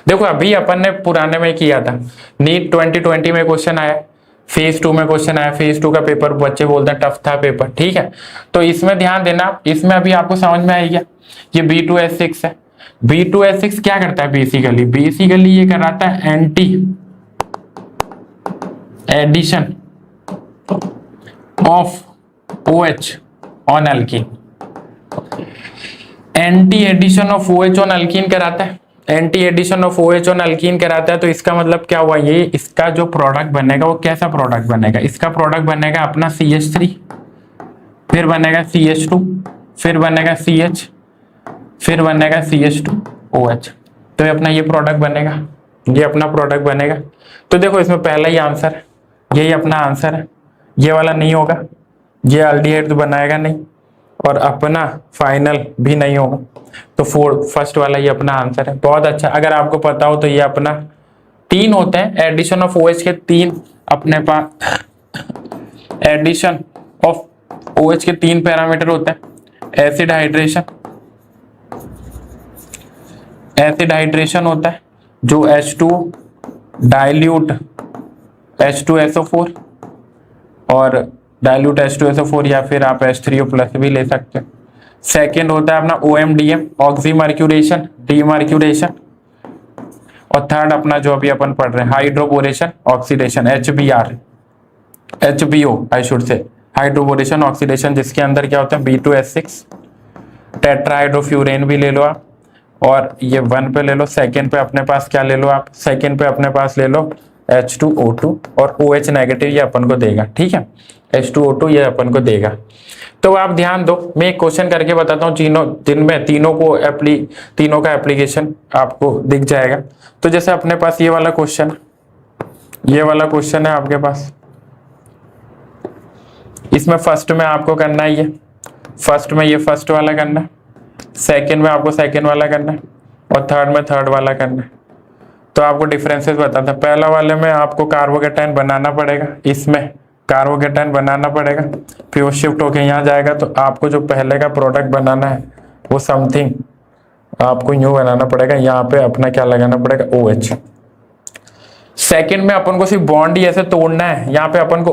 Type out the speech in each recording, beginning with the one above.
देखो अभी अपन ने पुराने में किया था, नीट 2020 में क्वेश्चन आया, फेज 2 में क्वेश्चन आया, फेज 2 का पेपर बच्चे बोलते हैं टफ था पेपर, ठीक है। तो इसमें ध्यान देना, इसमें अभी आपको समझ में आएगा, ये B2H6 है। B2H6 क्या करता है बेसिकली, बेसिकली ये कराता है anti addition of OH on alkene, anti addition of OH on alkene कराता है, anti addition of OH on alkene कराता है। तो इसका मतलब क्या हुआ, ये इसका जो प्रोडक्ट बनेगा वो कैसा प्रोडक्ट बनेगा, इसका प्रोडक्ट बनेगा अपना CH3, फिर बनेगा CH2, फिर बनेगा CH, फिर बनेगा CH2OH। तो ये अपना ये प्रोडक्ट बनेगा, ये अपना प्रोडक्ट बनेगा। तो देखो इसमें पहला ही आंसर है, यही अपना आंसर है, ये वाला नहीं होगा, ये एल्डिहाइड तो बनाएगा नहीं, और अपना फाइनल भी नहीं होगा। तो फर्स्ट वाला ये अपना आंसर है। बहुत अच्छा, अगर आपको पता हो तो ये अपना 3 होते हैं एडिशन ऑफ OH के 3 अपने पास, एडिशन ऑफ OH के 3 पैरामीटर होते हैं। एसिड हाइड्रेशन होता है, जो H2 डाइल्यूट H2SO4 और डाइल्यूट H2SO4, या फिर आप H3O प्लस भी ले सकते हैं। सेकेंड होता है अपना OMDM, ऑक्सीमर्क्यूरेशन, डीमर्क्यूरेशन। और थर्ड अपना जो अभी अपन पढ़ रहे हैं hydroboration oxidation, HBO I should से, हाइड्रोबोरेशन ऑक्सीडेशन, जिसके अंदर क्या होता है B2H6, टेट्राहाइड्रोफ्यूरेन भी ले लो आप, और ये 1 पे ले लो। सेकेंड पे अपने पास क्या ले लो आप, सेकेंड पे अपने पास ले लो H2O2, और OH नेगेटिव ये अपन को देगा, ठीक है, H2O2 ये अपन को देगा। तो आप ध्यान दो, मैं एक क्वेश्चन करके बताता हूँ, जिनमें तीनों का एप्लीकेशन आपको दिख जाएगा। तो जैसे अपने पास ये वाला क्वेश्चन है आपके पास, इसमें फर्स्ट में आपको करना है ये फर्स्ट वाला करना है, सेकेंड में आपको सेकेंड वाला करना है, और थर्ड में थर्ड वाला करना है। तो आपको डिफरेंसेस बताता, पहला वाले में आपको कार्बोकेटाइन बनाना पड़ेगा, इसमें कार्बोकेटाइन बनाना पड़ेगा, फिर वो शिफ्ट होके यहाँ जाएगा। तो आपको जो पहले का प्रोडक्ट बनाना है वो समथिंग आपको यूं बनाना पड़ेगा, यहाँ पे अपना क्या लगाना पड़ेगा OH। सेकेंड में अपन को सिर्फ बॉन्ड ही ऐसे तोड़ना है, यहाँ पे अपन को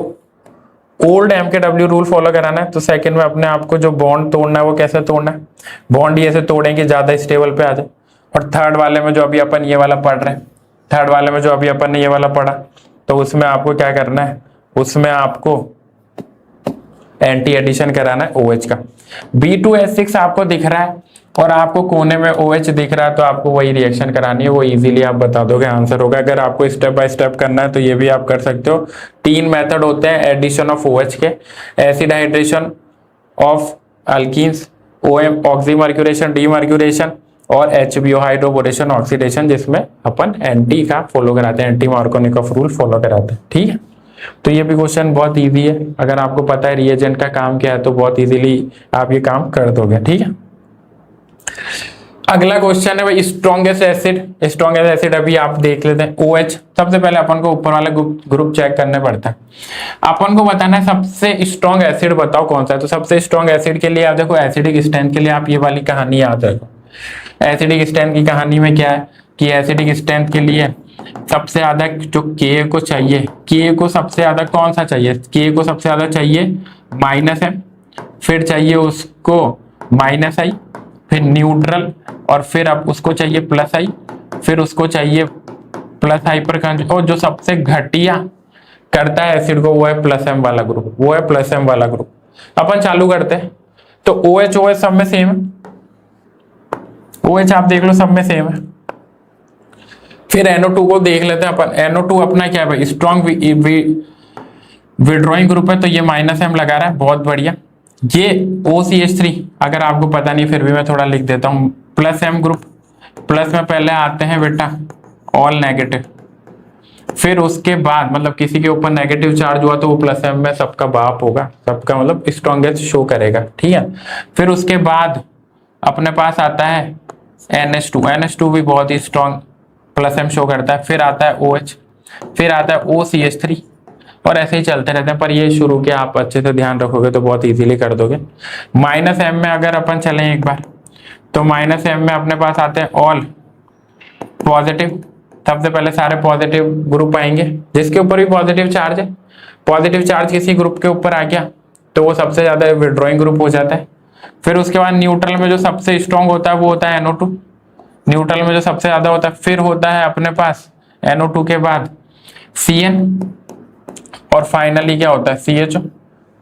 ओल्ड MKW रूल फॉलो कराना है। तो सेकेंड में अपने आपको जो बॉन्ड तोड़ना है वो कैसे तोड़ना है, बॉन्ड ही ऐसे तोड़ेंगे ज्यादा स्टेबल पे आ जाए। और थर्ड वाले में जो अभी अपन ये वाला पढ़ रहे हैं, थर्ड वाले में जो अभी अपन ने ये वाला पढ़ा, तो उसमें आपको क्या करना है, उसमें आपको एंटी एडिशन कराना है OH का। B2H6 आपको दिख रहा है और आपको कोने में OH दिख रहा है, तो आपको वही रिएक्शन करानी है, वो इजीली आप बता दोगे, आंसर होगा। अगर आपको स्टेप बाय स्टेप करना है तो ये भी आप कर सकते हो। 3 मेथड होते हैं एडिशन ऑफ OH के, acid hydration of alkenes, OM oxymercuration, demercuration, और HBO हाइड्रोबोरेशन ऑक्सीडेशन, जिसमें अपन एंटी का फॉलो कराते हैं, एंटी मार्कोनिकॉफ रूल फॉलो कराते हैं, ठीक है। तो ये भी क्वेश्चन बहुत इजी है, अगर आपको पता है रिएजेंट का काम क्या है तो बहुत इजीली आप ये काम कर दोगे, ठीक है। अगला क्वेश्चन है भाई स्ट्रॉन्गेस्ट एसिड अभी आप देख लेते हैं OH। सबसे पहले अपन को ऊपर वाला ग्रुप चेक करने पड़ता है, अपन को बताना है सबसे स्ट्रॉन्ग एसिड बताओ कौन सा है। तो सबसे स्ट्रॉन्ग एसिड के लिए आप देखो, एसिडिक स्ट्रेंथ के लिए आप ये वाली कहानी याद रखो। एसिडिक स्ट्रेंथ की कहानी में क्या है कि एसिडिक स्ट्रेंथ के लिए सबसे ज्यादा जो Ka को चाहिए, Ka को सबसे ज्यादा कौन सा चाहिए, Ka को सबसे ज्यादा चाहिए -M, फिर चाहिए उसको -I, फिर न्यूट्रल, और फिर अब उसको चाहिए +I, फिर उसको चाहिए +I पर कंजुगेट, और जो सबसे घटिया करता है एसिड को वो है +M वाला ग्रुप, अपन चालू करते हैं। तो OH सब में सेम है, OH आप देख लो सब में सेम है। फिर NO2 को देख लेते हैं अपन, NO2 अपना क्या है, स्ट्रॉन्ग विड्रॉइंग ग्रुप है, तो ये -M लगा रहा है, बहुत बढ़िया। ये OCH3 अगर आपको पता नहीं फिर भी मैं थोड़ा लिख देता हूँ, +M ग्रुप, प्लस में पहले आते हैं बेटा ऑल नेगेटिव, फिर उसके बाद मतलब किसी के ऊपर नेगेटिव चार्ज हुआ तो वो +M में सबका बाप होगा, सबका मतलब स्ट्रॉन्गेस्ट शो करेगा, ठीक है। फिर उसके बाद अपने पास आता है NH2 भी बहुत ही स्ट्रॉन्ग +M शो करता है। फिर आता है OH, फिर आता है OCH3, और ऐसे ही चलते रहते हैं। पर ये शुरू के आप अच्छे से ध्यान रखोगे तो बहुत इजीली कर दोगे। -M में अगर अपन चलें एक बार, तो -M में अपने पास आते हैं ऑल पॉजिटिव, सबसे पहले सारे पॉजिटिव ग्रुप आएंगे, जिसके ऊपर भी पॉजिटिव चार्ज है। पॉजिटिव चार्ज किसी ग्रुप के ऊपर आ गया तो वो सबसे ज्यादा विड्रॉइंग ग्रुप हो जाता है। फिर उसके बाद न्यूट्रल में जो सबसे स्ट्रॉन्ग होता है वो होता है NO2, न्यूट्रल में जो सबसे ज्यादा होता है। फिर होता है अपने पास NO2 के बाद CN, और फाइनली क्या होता है CHO,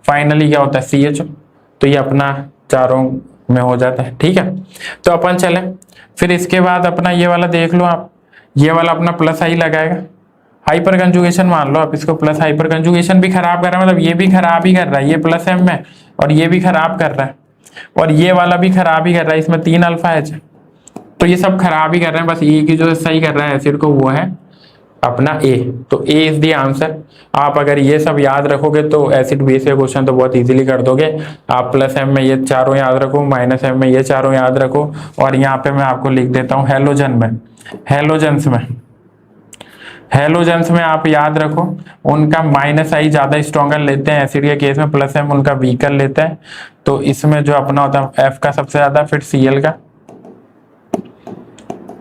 फाइनली क्या होता है CHO। तो ये अपना चारों में हो जाता है, ठीक है। तो अपन चले, फिर इसके बाद अपना ये वाला देख लो आप, ये वाला अपना प्लस आई लगाएगा, हाइपर कंजुगेशन मान लो आप इसको, प्लस हाइपर कंजुगेशन भी खराब कर रहा है, मतलब ये भी खराब ही कर रहा है, ये प्लस M में, और ये भी खराब कर रहा है, और ये वाला भी खराब ही कर रहा है, इसमें 3 अल्फा H, तो ये सब खराब ही कर रहे हैं। बस ये की जो सही कर रहा है एसिड को वो है अपना A। तो A इज द आंसर। आप अगर ये सब याद रखोगे तो एसिड बेस के क्वेश्चन तो बहुत इजीली कर दोगे। आप प्लस M में ये चारों याद रखो, माइनस M में ये चारों याद रखो, और यहाँ पे मैं आपको लिख देता हूँ हेलोजन में, हेलोजेंस में आप याद रखो उनका माइनस आई ज्यादा स्ट्रॉन्गर लेते हैं एसिड के केस में, प्लस M उनका वीकर लेते हैं। तो इसमें जो अपना होता है F का सबसे ज्यादा, फिर Cl का,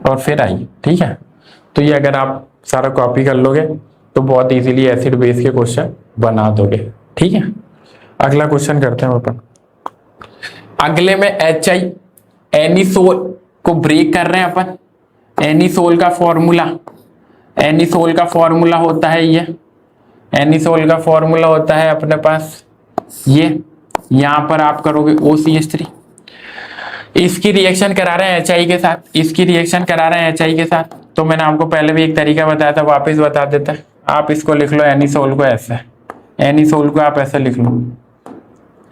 और फिर I, ठीक है। तो ये अगर आप सारा कॉपी कर लोगे तो बहुत इजीली एसिड बेस के क्वेश्चन बना दोगे, ठीक है। अगला क्वेश्चन करते हैं अपन। अगले में HI एनिसोल को ब्रेक कर रहे हैं अपन। एनिसोल का फॉर्मूला, एनिसोल का फॉर्मूला होता है ये, एनिसोल का फॉर्मूला होता है अपने पास ये, यहां पर आप करोगे OCH3, इसकी रिएक्शन करा रहे हैं HI के साथ, इसकी रिएक्शन करा रहे हैं HI के साथ। तो मैंने आपको पहले भी एक तरीका बताया था, वापस बता देता है। आप इसको लिख लो एनिसोल को ऐसे, एनिसोल को आप ऐसे लिख लो,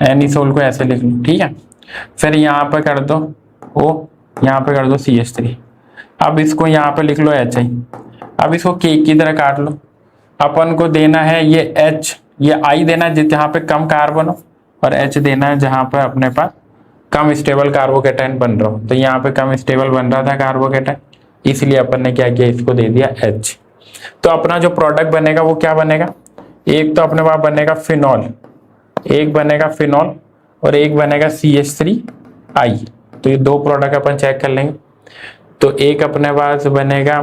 एनिसोल को ऐसे लिख लो, ठीक है। फिर यहाँ पे कर दो O, यहाँ पे कर दो CH3। अब इसको यहाँ पे लिख लो HI। अब इसको K की तरह काट लो। अपन को देना है ये H, ये I देना है जहाँ पे कम कार्बन हो, और H देना है जहाँ पे अपने पास कम स्टेबल कार्बोकेटाइन बन रहा हो। तो यहाँ पे कम स्टेबल बन रहा था कार्बोकेटाइन, इसलिए अपन ने क्या किया, इसको दे दिया H। तो अपना जो प्रोडक्ट बनेगा वो क्या बनेगा, एक तो अपने पास बनेगा फिनॉल, एक बनेगा फिनॉल, और एक बनेगा CH3I। तो ये दो प्रोडक्ट अपन चेक कर लेंगे। तो एक अपने पास बनेगा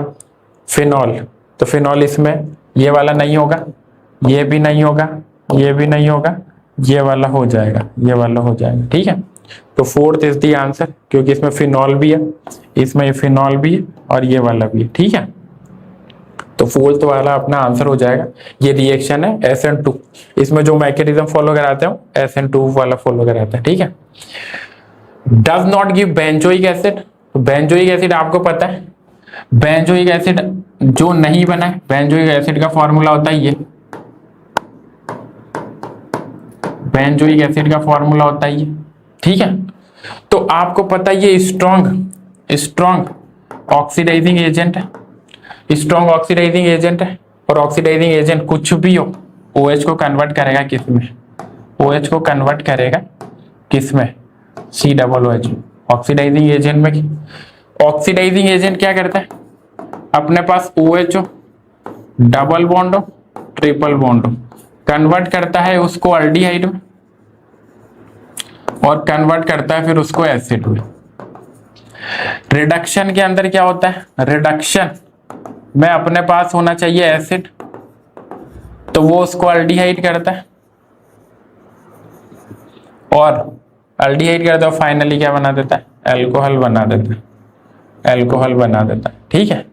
फिनॉल, तो फिनॉल इसमें ये वाला नहीं होगा, ये भी नहीं होगा, ये भी नहीं होगा, ये वाला हो जाएगा, ये वाला हो जाएगा, ठीक है। तो फोर्थ इज द आंसर, क्योंकि इसमें फिनॉल भी है, इसमें फिनॉल भी है, और ये वाला भी है, ठीक है। तो फोर्थ वाला अपना आंसर हो जाएगा। ये रिएक्शन है SN2, इसमें जो मैकेनिज्म फॉलो कराते हो SN2 वाला फॉलो कराते हैं, ठीक है। Does not give benzoic acid, benzoic acid आपको पता है, बेंजोइक एसिड जो नहीं बना है, बेंजोइक एसिड का फॉर्मूला होता है ये, बेंजोइक एसिड का फॉर्मूला होता है ये, ठीक है। तो आपको पता है ये स्ट्रॉन्ग ऑक्सीडाइजिंग एजेंट है, स्ट्रॉन्ग ऑक्सीडाइजिंग एजेंट है, और ऑक्सीडाइजिंग एजेंट कुछ भी हो OH को कन्वर्ट करेगा किस में, OH को कन्वर्ट करेगा किस में, COOH, ऑक्सीडाइजिंग एजेंट में। ऑक्सीडाइजिंग एजेंट क्या करता है, अपने पास OH हो, डबल बॉन्ड हो, ट्रिपल बॉन्ड हो, कन्वर्ट करता है उसको अल्डिहाइड में, और कन्वर्ट करता है फिर उसको एसिड में। रिडक्शन के अंदर क्या होता है, रिडक्शन में अपने पास होना चाहिए एसिड, तो वो उसको अल्डिहाइड करता है, और अल्डिहाइड करता है, फाइनली क्या बना देता है, अल्कोहल बना देता है, अल्कोहल बना देता है, ठीक है।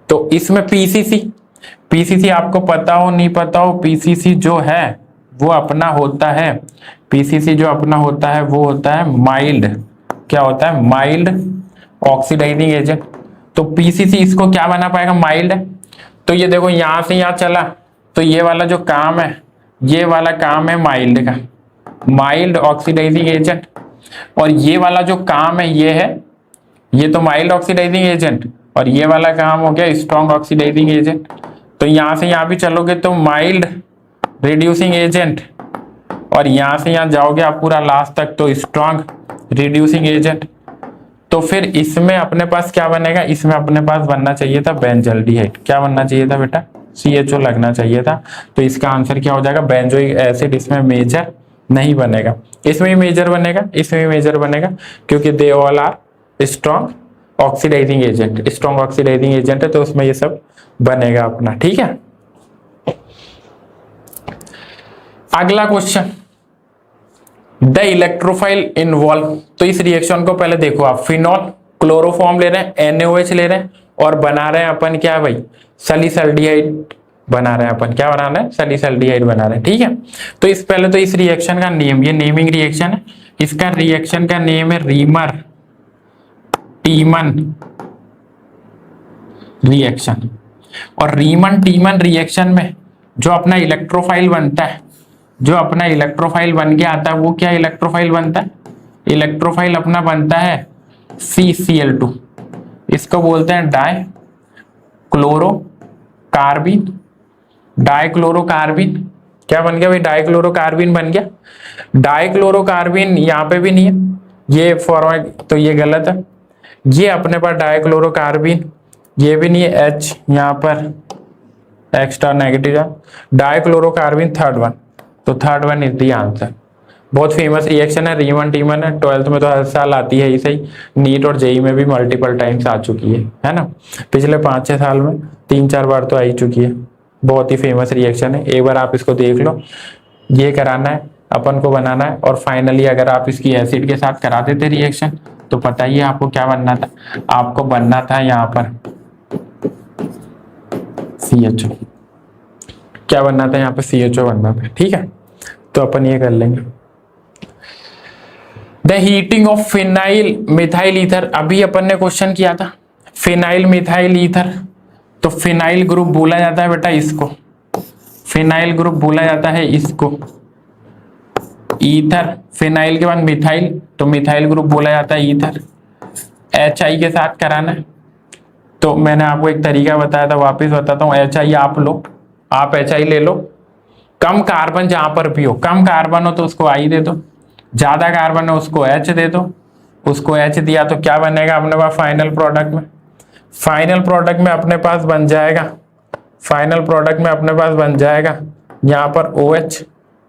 तो इसमें पीसीसी आपको पता हो नहीं पता हो, पीसीसी जो है वो अपना होता है, पीसीसी जो अपना होता है वो होता है माइल्ड, क्या होता है, माइल्ड ऑक्सीडाइजिंग एजेंट। तो पीसीसी इसको क्या बना पाएगा, माइल्ड है। तो ये देखो यहां से यहां चला, तो ये वाला जो काम है, ये वाला काम है माइल्ड का, माइल्ड ऑक्सीडाइजिंग एजेंट, और ये वाला जो काम है ये है, ये तो माइल्ड ऑक्सीडाइजिंग एजेंट, और ये वाला काम हो गया स्ट्रॉन्ग ऑक्सीडाइजिंग एजेंट। तो यहां से यहां भी चलोगे तो माइल्ड रिड्यूसिंग एजेंट, और यहां से यहां जाओगे आप पूरा लास्ट तक तो स्ट्रॉन्ग रिड्यूसिंग एजेंट। तो फिर इसमें अपने पास क्या बनेगा, इसमें अपने पास बनना चाहिए था बेंजल्डिहाइड, क्या बनना चाहिए था बेटा, CHO लगना चाहिए था। तो इसका आंसर क्या हो जाएगा, बेंजोइक एसिड इसमें मेजर नहीं बनेगा, इसमें भी मेजर बनेगा, इसमें भी मेजर बनेगा, क्योंकि they all are strong oxidizing agent, strong oxidizing agent है, तो उसमें ये सब बनेगा अपना। ठीक है, अगला क्वेश्चन, द इलेक्ट्रोफाइल इन्वॉल्व। तो इस रिएक्शन को पहले देखो आप, फिनॉल क्लोरोफॉर्म ले रहे हैं, NaOH ले रहे हैं और बना रहे हैं अपन क्या भाई, सैलिसल्डिहाइड बना रहे हैं अपन, क्या बना रहे हैं, सैलिसल्डिहाइड बना रहे हैं। ठीक है, तो इस पहले तो इस रिएक्शन का नेम, ये नेमिंग रिएक्शन है, इसका रिएक्शन का नेम है रीमर टीमन रिएक्शन। और रीमन टीमन रिएक्शन में जो अपना इलेक्ट्रोफाइल बनता है, जो अपना इलेक्ट्रोफाइल बन के आता है, वो क्या इलेक्ट्रोफाइल बनता है, इलेक्ट्रोफाइल अपना बनता है CCl2, इसको बोलते हैं डाई क्लोरोकार्बिन। डाइक्लोरोकार्बिन क्या बन गया भाई, डाइक्लोरोकार्बिन बन गया। डाइक्लोरोकार्बिन यहाँ पे भी नहीं है, ये फॉर्मेट तो ये गलत है, ये अपने पास डाइक्लोरोकार्बिन, ये भी नहीं है, H यहाँ पर एक्स्ट्रा नेगेटिव है, डाइक्लोरोकार्बिन थर्ड वन, तो third one is the answer. बहुत फेमस रिएक्शन है, रीमन टीमन है, 12th में तो हर साल आती है, इसे ही नीट और जेई में भी मल्टीपल टाइम्स आ चुकी है ना, पिछले 5-6 साल में 3-4 बार तो आ ही चुकी है। बहुत ही फेमस रिएक्शन है, एक बार आप इसको देख लो, ये कराना है अपन को, बनाना है, और फाइनली अगर आप इसकी एसिड के साथ करा देते रिएक्शन, तो पता ही है आपको क्या बनना था, आपको बनना था यहाँ पर CHO, क्या बनना था यहाँ पे, CHO बनना था। ठीक है, तो अपन ये कर लेंगे। The heating of phenyl methyl ether, अभी अपन ने क्वेश्चन किया था फिनाइल मिथाइल ईथर, तो फिनाइल ग्रुप बोला जाता है बेटा इसको, फिनाइल ग्रुप बोला जाता है इसको, ईथर फिनाइल के बाद मिथाइल, तो मिथाइल ग्रुप बोला जाता है ईथर। HI के साथ कराना है, तो मैंने आपको एक तरीका बताया था, वापस बताता हूँ, HI आप लो, आप HI ले लो, कम कार्बन जहां पर भी हो, कम कार्बन हो तो उसको I दे दो, ज्यादा कार्बन हो उसको H दे दो, उसको H दिया तो क्या बनेगा अपने पास फाइनल प्रोडक्ट में, फाइनल प्रोडक्ट में अपने पास बन जाएगा, फाइनल प्रोडक्ट में अपने पास बन जाएगा यहाँ पर OH,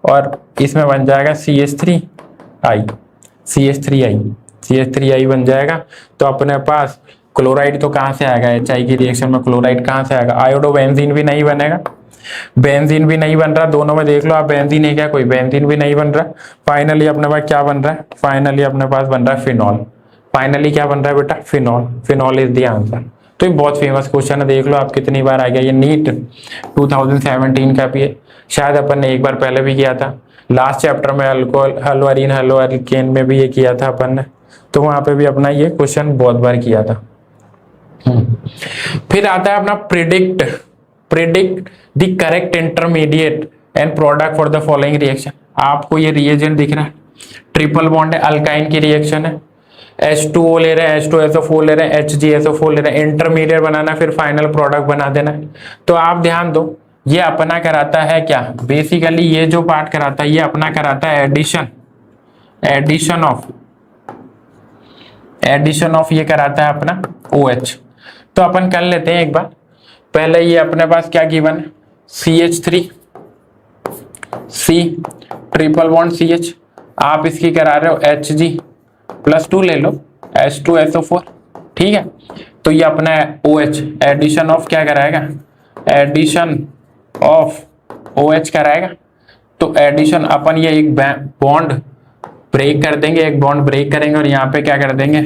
और इसमें बन जाएगा CH3I, CH3I बन जाएगा। तो अपने पास क्लोराइड तो कहाँ से आएगा, HI की रिएक्शन में क्लोराइड कहाँ से आएगा, आयोडो बेंजीन भी नहीं बनेगा, बेंजीन भी नहीं बन रहा, दोनों में देख लो आप, बेंजीन है क्या, कोई बेंजीन भी नहीं बन रहा। फाइनली अपने पास क्या बन रहा है, फाइनली अपने पास बन रहा है फिनॉल, फाइनली क्या बन रहा है बेटा, phenol, phenol is the answer. तो ये बहुत फेमस क्वेश्चन है, देख लो आप कितनी बार आ गया, ये नीट 2017 का भी है, शायद अपन ने एक बार पहले भी किया था, लास्ट चैप्टर में अल्कोहल हलोअरीन हलोअल्केन में भी ये किया था अपन ने, तो वहां पे भी अपना ये क्वेश्चन बहुत बार किया था। फिर आता है अपना predict the correct intermediate and product for the following reaction. आपको ये रिएजेंट दिख रहा है, ट्रिपल बॉन्ड है, अल्काइन की रिएक्शन है, H2O ले रहे हैं, H2SO4 ले रहे हैं, HgSO4 ले रहे हैं, इंटरमीडिएट बनाना, फिर फाइनल प्रोडक्ट बना देना है। तो आप ध्यान दो, ये अपना कराता है क्या, बेसिकली ये जो पार्ट कराता है, ये अपना कराता है एडिशन ऑफ ये कराता है अपना OH। तो अपन कर लेते हैं एक बार, पहले ये अपने पास क्या गिवन है, CH3 C triple bond CH, आप इसकी करा रहे हो Hg+2 ले लो, H2SO4, ठीक है। तो ये अपना OH एडिशन ऑफ क्या कराएगा, एडिशन ऑफ OH कराएगा। तो एडिशन अपन ये एक बॉन्ड ब्रेक कर देंगे, एक बॉन्ड ब्रेक करेंगे, और यहाँ पे क्या कर देंगे,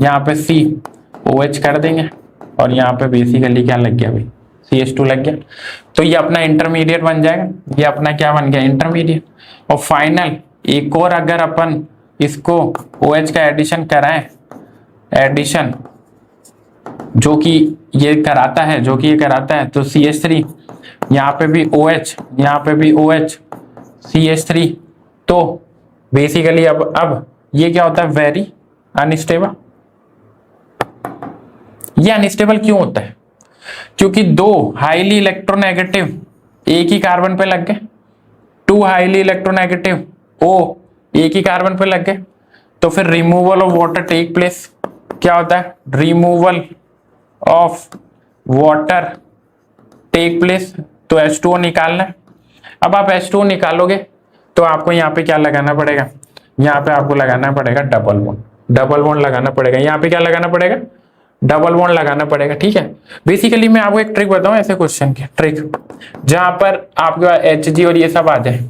यहाँ पे COH कर देंगे, और यहाँ पे बेसिकली क्या लग गया भाई, CH2 लग गया। तो ये अपना इंटरमीडिएट बन जाएगा, ये अपना क्या बन गया, इंटरमीडिएट। और फाइनल एक और अगर अपन इसको OH का एडिशन कराएं, एडिशन जो कि ये कराता है, तो CH3, यहाँ पे भी OH, यहाँ पे भी OH, CH3, तो बेसिकली अब ये क्या होता है, वेरी अनस्टेबल। ये अनस्टेबल क्यों होता है, क्योंकि दो हाईली इलेक्ट्रोनेगेटिव एक ही कार्बन पे लग गए, टू हाईली इलेक्ट्रोनेगेटिव O एक ही कार्बन पे लग गए, तो फिर removal of water take place. क्या होता है, removal of water take place, तो H2O निकालना है। अब आप H2O निकालोगे तो आपको यहाँ पे क्या लगाना पड़ेगा, यहाँ पे आपको लगाना पड़ेगा डबल बॉन्ड लगाना पड़ेगा। यहाँ पे क्या लगाना पड़ेगा, डबल बॉन्ड लगाना पड़ेगा। ठीक है, बेसिकली मैं आपको एक ट्रिक बताऊं ऐसे क्वेश्चन की ट्रिक, जहां पर आपके पास Hg और ये सब आ जाए,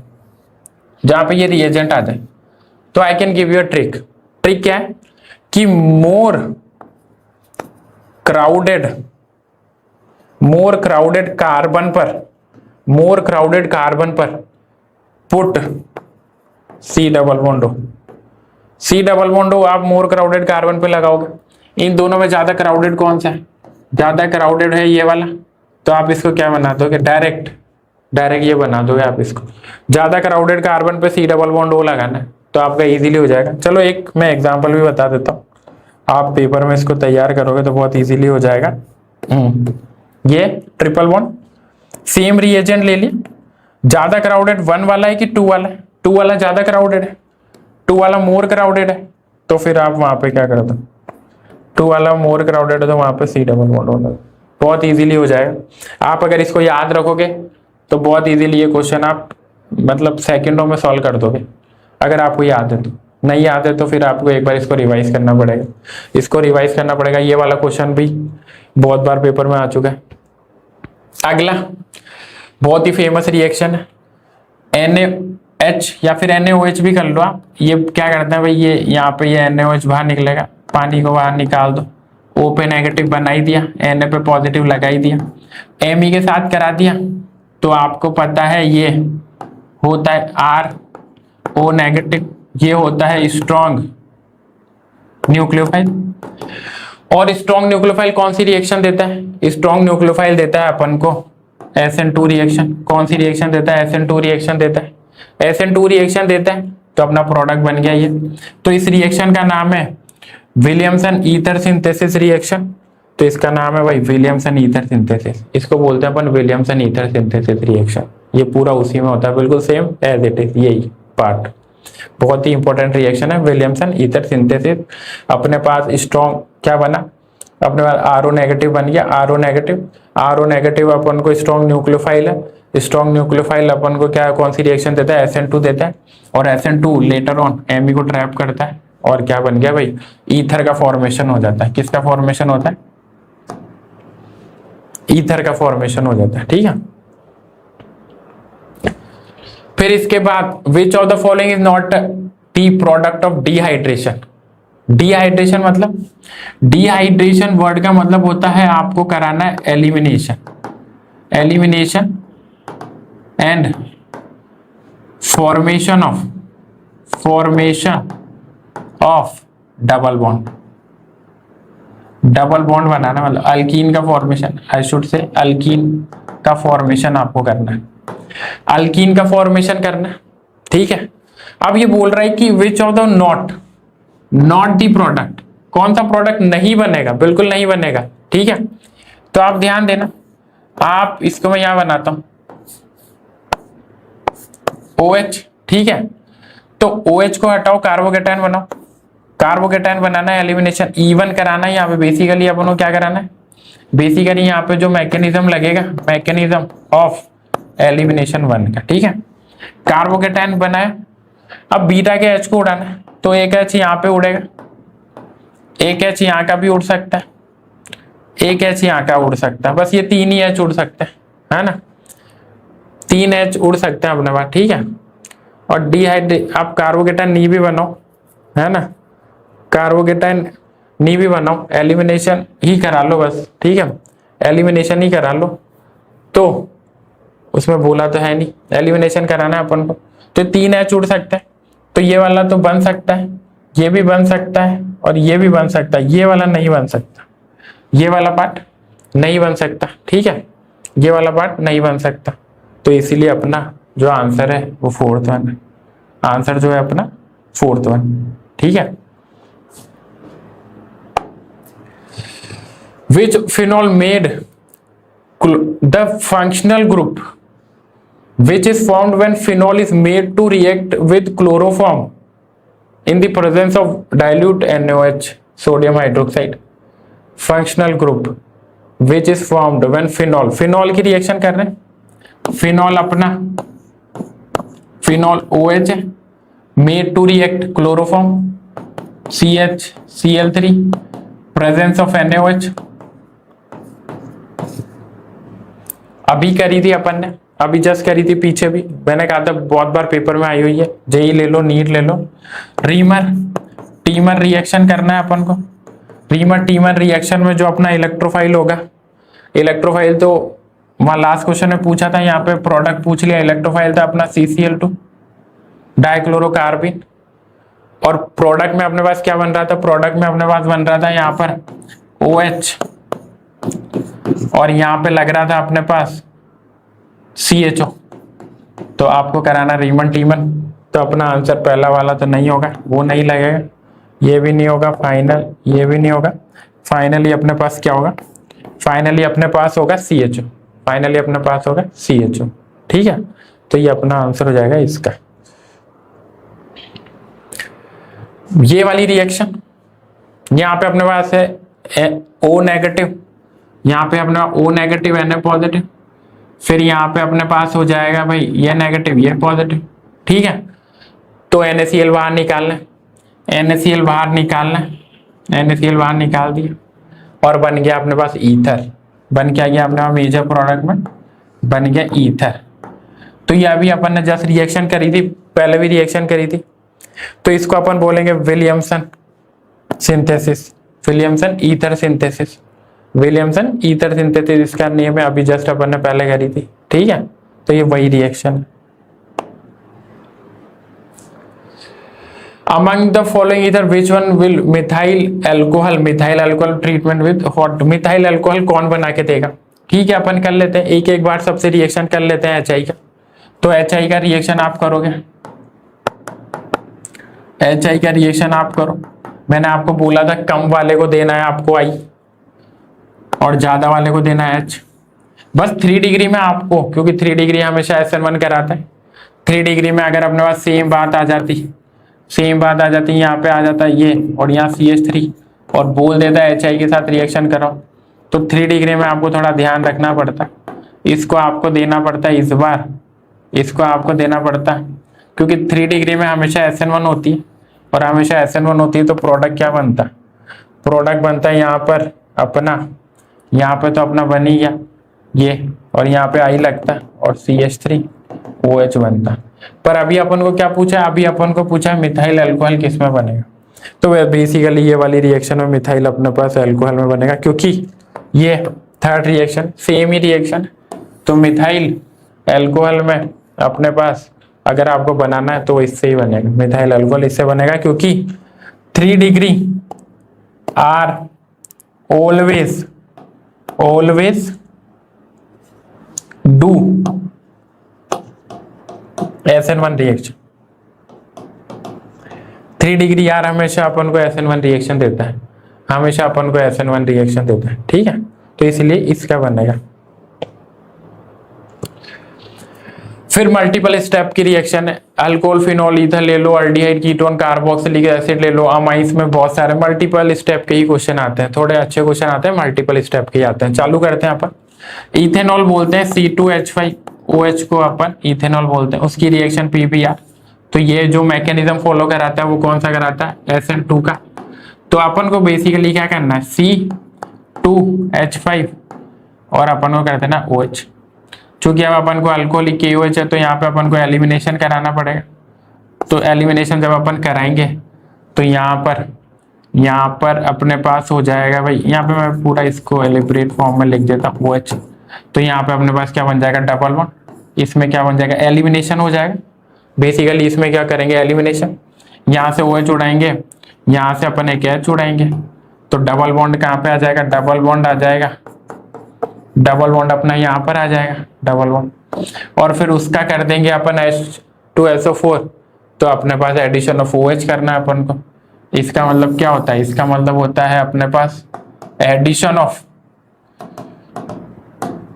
जहां पे ये रिएजेंट आ जाए, तो I can give you a trick. Trick क्या है कि मोर क्राउडेड कार्बन पर पुट सी डबल बॉन्ड हो, आप मोर क्राउडेड कार्बन पे लगाओगे। इन दोनों में ज्यादा क्राउडेड कौन सा है? ज्यादा क्राउडेड है ये वाला, तो आप इसको क्या बना दोगे? डायरेक्ट ये बना दोगे आप इसको। ज्यादा क्राउडेड कार्बन पे सी डबल बॉन्ड ओ लगाना है, तो आपका इजीली हो जाएगा। चलो एक मैं एग्जांपल भी बता देता हूँ, आप पेपर में इसको तैयार करोगे तो बहुत इजीली हो जाएगा। ये ट्रिपल बॉन्ड, सेम रिएजेंट ले लिया, ज्यादा क्राउडेड 1 वाला है कि 2 वाला है? 2 वाला ज्यादा क्राउडेड है, 2 वाला मोर क्राउडेड है, तो फिर आप वहां पे क्या कर दो? 2 वाला मोर क्राउडेड है तो वहां पे सी डबल बॉन्ड होगा, बहुत इजीली हो जाएगा। आप अगर इसको याद रखोगे तो बहुत इजीली ये क्वेश्चन आप मतलब सेकंडों में सॉल्व कर दोगे, अगर आपको याद है तो। नहीं याद है तो फिर आपको एक बार इसको रिवाइज करना पड़ेगा, ये वाला क्वेश्चन भी बहुत बार पेपर में आ चुका है। अगला बहुत ही फेमस रिएक्शन है NaH या फिर NaOH भी कर लो आप। ये क्या करते हैं भाई, ये यहाँ पे ये NaOH बाहर निकलेगा, पानी को बाहर निकाल दो, O पे नेगेटिव बना ही दिया, Na पे पॉजिटिव लगा ही दिया, Me के साथ करा दिया, तो आपको पता है ये होता है RO नेगेटिव, ये होता है स्ट्रॉन्ग न्यूक्लियोफाइल। और स्ट्रॉन्ग न्यूक्लियोफाइल कौन सी रिएक्शन देता है? स्ट्रॉन्ग न्यूक्लियोफाइल देता है अपन को SN2 रिएक्शन। कौन सी रिएक्शन देता है? SN2 रिएक्शन देता है। SN2 रिएक्शन देता है तो अपना प्रोडक्ट बन गया ये। तो इस रिएक्शन का नाम है विलियमसन ईथर सिंथेसिस रिएक्शन। तो इसका नाम है भाई विलियमसन ईथर सिंथेसिस, इसको बोलते हैं अपन विलियमसन ईथर सिंथेसिस रिएक्शन। ये पूरा उसी में होता है, बिल्कुल सेम एज इट इज, यही पार्ट। बहुत ही इंपॉर्टेंट रिएक्शन है विलियमसन ईथर सिंथेसिस। अपने पास स्ट्रॉन्ग क्या बना? अपने पास RO नेगेटिव बन गया, RO नेगेटिव अपन को स्ट्रॉन्ग न्यूक्लियोफाइल है। स्ट्रॉन्ग न्यूक्लियोफाइल अपन को क्या कौन सी रिएक्शन देता है? SN2 देता है, और SN2 लेटर ऑन Me को ट्रैप करता है, और क्या बन गया भाई? ईथर का फॉर्मेशन हो जाता है। किसका फॉर्मेशन होता है? ईथर का फॉर्मेशन हो जाता है। ठीक है, फिर इसके बाद which of the following is not the product of dehydration. Dehydration मतलब, डिहाइड्रेशन वर्ड का मतलब होता है आपको कराना है elimination and formation of double bond बनाना, मतलब अल्कीन का formation, I should say alkene का फॉर्मेशन आपको करना है, अल्कीन का फॉर्मेशन करना है। ठीक है, अब ये बोल रहा है कि विच of the not the product, कौन सा प्रोडक्ट नहीं बनेगा? बिल्कुल नहीं बनेगा। ठीक है, तो आप ध्यान देना, आप इसको मैं यहां बनाता हूं OH। ठीक है, तो OH को हटाओ, कार्बोकेटायन बनाओ। कार्बोकेटायन बनाना है, एलिमिनेशन E1 कराना है। यहाँ पे बेसिकली अपन को क्या कराना है? बेसिकली यहाँ पे जो मैकेनिज्म लगेगा, मैकेनिज्म ऑफ एलिमिनेशन 1 का। ठीक है, कार्बोकेटायन बनाया, अब बीटा के H को उड़ाना है, तो एक H यहाँ पे उड़ेगा, एक H यहाँ का भी उड़ सकता है, एक H यहाँ का उड़ सकता है, बस ये 3 ही H उड़ सकते हैं, है ना? 3 H उड़ सकते हैं अपने पास। ठीक है, और आप कार्बोकेटायन नी भी बनाओ, है ना? कार्बोकेटायन नी भी बनाओ, एलिमिनेशन ही करा लो बस। ठीक है, एलिमिनेशन ही करा लो, तो उसमें बोला तो है नहीं, एलिमिनेशन कराना है अपन को। तो 3 H उड़ सकता है, तो ये वाला तो बन सकता है, ये भी बन सकता है, और ये भी बन सकता है। ये वाला नहीं बन सकता, ये वाला पार्ट नहीं बन सकता। ठीक है, ये वाला पार्ट नहीं बन सकता, तो इसीलिए अपना जो आंसर है वो 4th वन है। आंसर जो है अपना 4th वन। ठीक है, which phenol made the functional group which is formed when phenol is made to react with chloroform in the presence of dilute NaOH, sodium hydroxide। functional group which is formed when phenol की reaction कर रहे हैं, phenol अपना phenol OH है, made to react chloroform CH Cl3 presence of NaOH अभी करी थी अपन ने, अभी जस्ट करी थी, पीछे भी मैंने कहा था बहुत बार पेपर में आई हुई है, जेई ले लो, नीट ले लो। रीमर टीमर रिएक्शन करना है अपन को। रीमर टीमर रिएक्शन में जो अपना इलेक्ट्रोफाइल होगा, इलेक्ट्रोफाइल तो वहां लास्ट क्वेश्चन में पूछा था, यहाँ पे प्रोडक्ट पूछ लिया। इलेक्ट्रोफाइल था अपना CCl2 डाइक्लोरोकार्बिन, और प्रोडक्ट में अपने पास क्या बन रहा था, प्रोडक्ट में अपने पास बन रहा था यहाँ पर OH, और यहाँ पे लग रहा था अपने पास CHO। तो आपको कराना रीमन टीमन, तो अपना आंसर पहला वाला तो नहीं होगा, वो नहीं लगेगा, ये भी नहीं होगा फाइनल, ये भी नहीं होगा। फाइनली अपने पास क्या होगा, फाइनली अपने पास होगा CHO, फाइनली अपने पास होगा CHO। ठीक है, तो ये अपना आंसर हो जाएगा इसका। ये वाली रिएक्शन यहाँ पे अपने पास है O नेगेटिव, यहाँ पे अपना O नेगेटिव Na पॉजिटिव, फिर यहाँ पे अपने पास हो जाएगा भाई ये नेगेटिव ये पॉजिटिव। ठीक है, तो NaCl बाहर निकालना है, NaCl बाहर निकालना है, NaCl बाहर निकाल दिया, और बन गया अपने पास ईथर, बन क्या गया अपने पास मेजर प्रोडक्ट में बन गया ईथर। तो ये अभी अपन ने जस्ट रिएक्शन करी थी, पहले भी रिएक्शन करी थी, तो इसको अपन बोलेंगे Williamson synthesis, Williamson ether synthesis, Williamson ether synthesis इसका नेम है, अभी जस्ट अपन ने पहले करी थी। ठीक है, तो ये वही रिएक्शन है। Among the following either which one will methyl alcohol treatment with what? Methyl alcohol कौन बना के देगा? ठीक है, अपन कर लेते हैं एक एक बार सबसे रिएक्शन कर लेते हैं HI का। तो HI का रिएक्शन आप करोगे, HI का रिएक्शन आप करो। मैंने आपको बोला था कम वाले को देना है आपको I, और ज्यादा वाले को देना है H। बस 3 डिग्री में आपको, क्योंकि 3 डिग्री हमेशा SN1 कराता है, 3 डिग्री में अगर अपने पास सेम बात आ जाती, सेम बात आ जाती, यहाँ पे आ जाता है ये, और यहाँ CH3, और बोल देता है HI के साथ रिएक्शन कराओ, तो 3 डिग्री में आपको थोड़ा ध्यान रखना पड़ता है। इसको आपको देना पड़ता है इस बार, इसको आपको देना पड़ता है, क्योंकि 3 डिग्री में हमेशा SN1 होती है, और हमेशा SN1 होती है तो प्रोडक्ट क्या बनता है, प्रोडक्ट बनता है यहाँ पर अपना, यहाँ पे तो अपना बन ही गया ये, और यहाँ पे I लगता है, और CH3OH बनता। पर अभी अपन को क्या पूछा है, अभी अपन को पूछा है मिथाइल अल्कोहल किस में बनेगा। तो बेसिकली ये वाली रिएक्शन में मिथाइल अपने पास अल्कोहल में बनेगा, क्योंकि ये थर्ड रिएक्शन सेम ही रिएक्शन। तो मिथाइल अल्कोहल में अपने पास अगर आपको बनाना है तो इससे ही बनेगा, मिथाइल अल्कोहल इससे बनेगा, क्योंकि 3 degree R always do SN1 reaction. 3 degree R हमेशा अपन को SN1 रिएक्शन देता है, हमेशा अपन को SN1 रिएक्शन देता है। ठीक है, तो इसलिए इसका बनेगा। फिर मल्टीपल स्टेप की रिएक्शन है, अल्कोहल फिनॉल ईथर ले लो, अल्डिहाइड कीटोन कार्बोक्सिलिक एसिड ले लो, अमाइंस में बहुत सारे मल्टीपल स्टेप के ही क्वेश्चन आते हैं, थोड़े अच्छे क्वेश्चन आते हैं मल्टीपल स्टेप के आते हैं। चालू करते हैं अपन। इथेनॉल बोलते हैं C2H5OH को अपन इथेनॉल बोलते हैं, उसकी रिएक्शन PBR। तो ये जो मैकेनिज्म फॉलो कराता है वो कौन सा कराता है, SN2 का। तो अपन को बेसिकली क्या करना है, C2H5 और अपन को करते हैं ना OH। चूंकि अब अपन को अल्कोहलिक KOH है तो यहाँ पे अपन को एलिमिनेशन कराना पड़ेगा। तो एलिमिनेशन जब अपन कराएंगे तो यहाँ पर अपने पास हो जाएगा भाई, यहाँ पे मैं पूरा इसको एलिब्रेट फॉर्म में लिख देता हूँ OH। तो यहाँ पे अपने पास क्या बन जाएगा, डबल बॉन्ड, इसमें क्या बन जाएगा, एलिमिनेशन हो जाएगा। बेसिकली इसमें क्या करेंगे, एलिमिनेशन, यहाँ से OH उड़ाएंगे, यहाँ से अपन एक H उड़ाएंगे, तो डबल बॉन्ड कहाँ पे आ जाएगा, डबल बॉन्ड आ जाएगा, डबल बॉन्ड अपना यहाँ पर आ जाएगा डबल बॉन्ड, और फिर उसका कर देंगे अपन H2SO4। तो अपने पास एडिशन ऑफ OH करना है अपन को। इसका मतलब क्या होता है, इसका मतलब होता है अपने पास addition of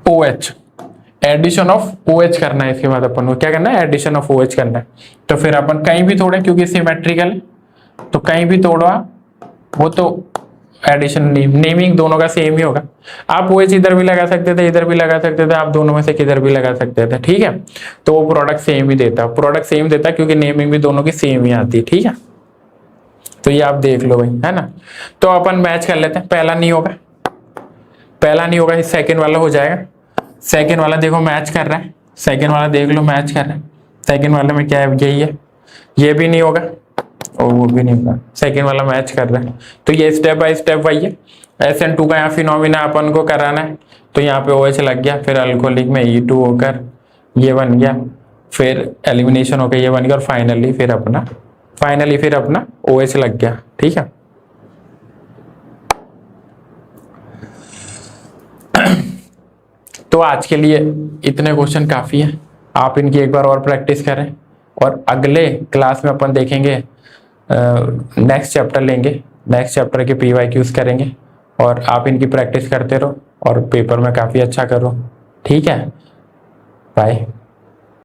OH, addition of OH करना है। इसके बाद अपन को क्या करना है, एडिशन ऑफ OH करना है। तो फिर अपन कहीं भी तोड़े, क्योंकि सिमेट्रिकल है तो कहीं भी तोड़वा वो तो एडिशन नेमिंग दोनों का सेम ही होगा। आप OH इधर भी लगा सकते थे, इधर भी लगा सकते थे, आप दोनों में से किधर भी लगा सकते थे। ठीक है, तो वो प्रोडक्ट सेम ही देता है, प्रोडक्ट सेम देता है क्योंकि नेमिंग भी दोनों की सेम ही आती है। ठीक है, तो ये आप देख लो भाई, है ना। तो अपन मैच कर लेते हैं, पहला नहीं होगा, पहला नहीं होगा, सेकंड वाला हो जाएगा। सेकंड वाला देखो मैच कर रहा है, सेकंड वाला देख लो मैच कर रहा है, सेकंड वाले में क्या है, यही है, ये भी नहीं होगा और वो भी नहीं होगा, सेकंड वाला मैच कर रहा है। तो ये स्टेप बाय स्टेप वही है। SN2 का यहाँ फिनोमिना अपन को कराना है, तो यहाँ पे OH लग गया, फिर अल्कोहलिक में E2 होकर ये बन गया, फिर एलिमिनेशन होकर ये बन गया, और फाइनली फिर अपना OH लग गया। ठीक है, तो आज के लिए इतने क्वेश्चन काफी है, आप इनकी एक बार और प्रैक्टिस करें, और अगले क्लास में अपन देखेंगे, नेक्स्ट चैप्टर लेंगे, नेक्स्ट चैप्टर के PYQs करेंगे, और आप इनकी प्रैक्टिस करते रहो और पेपर में काफी अच्छा करो। ठीक है, बाय।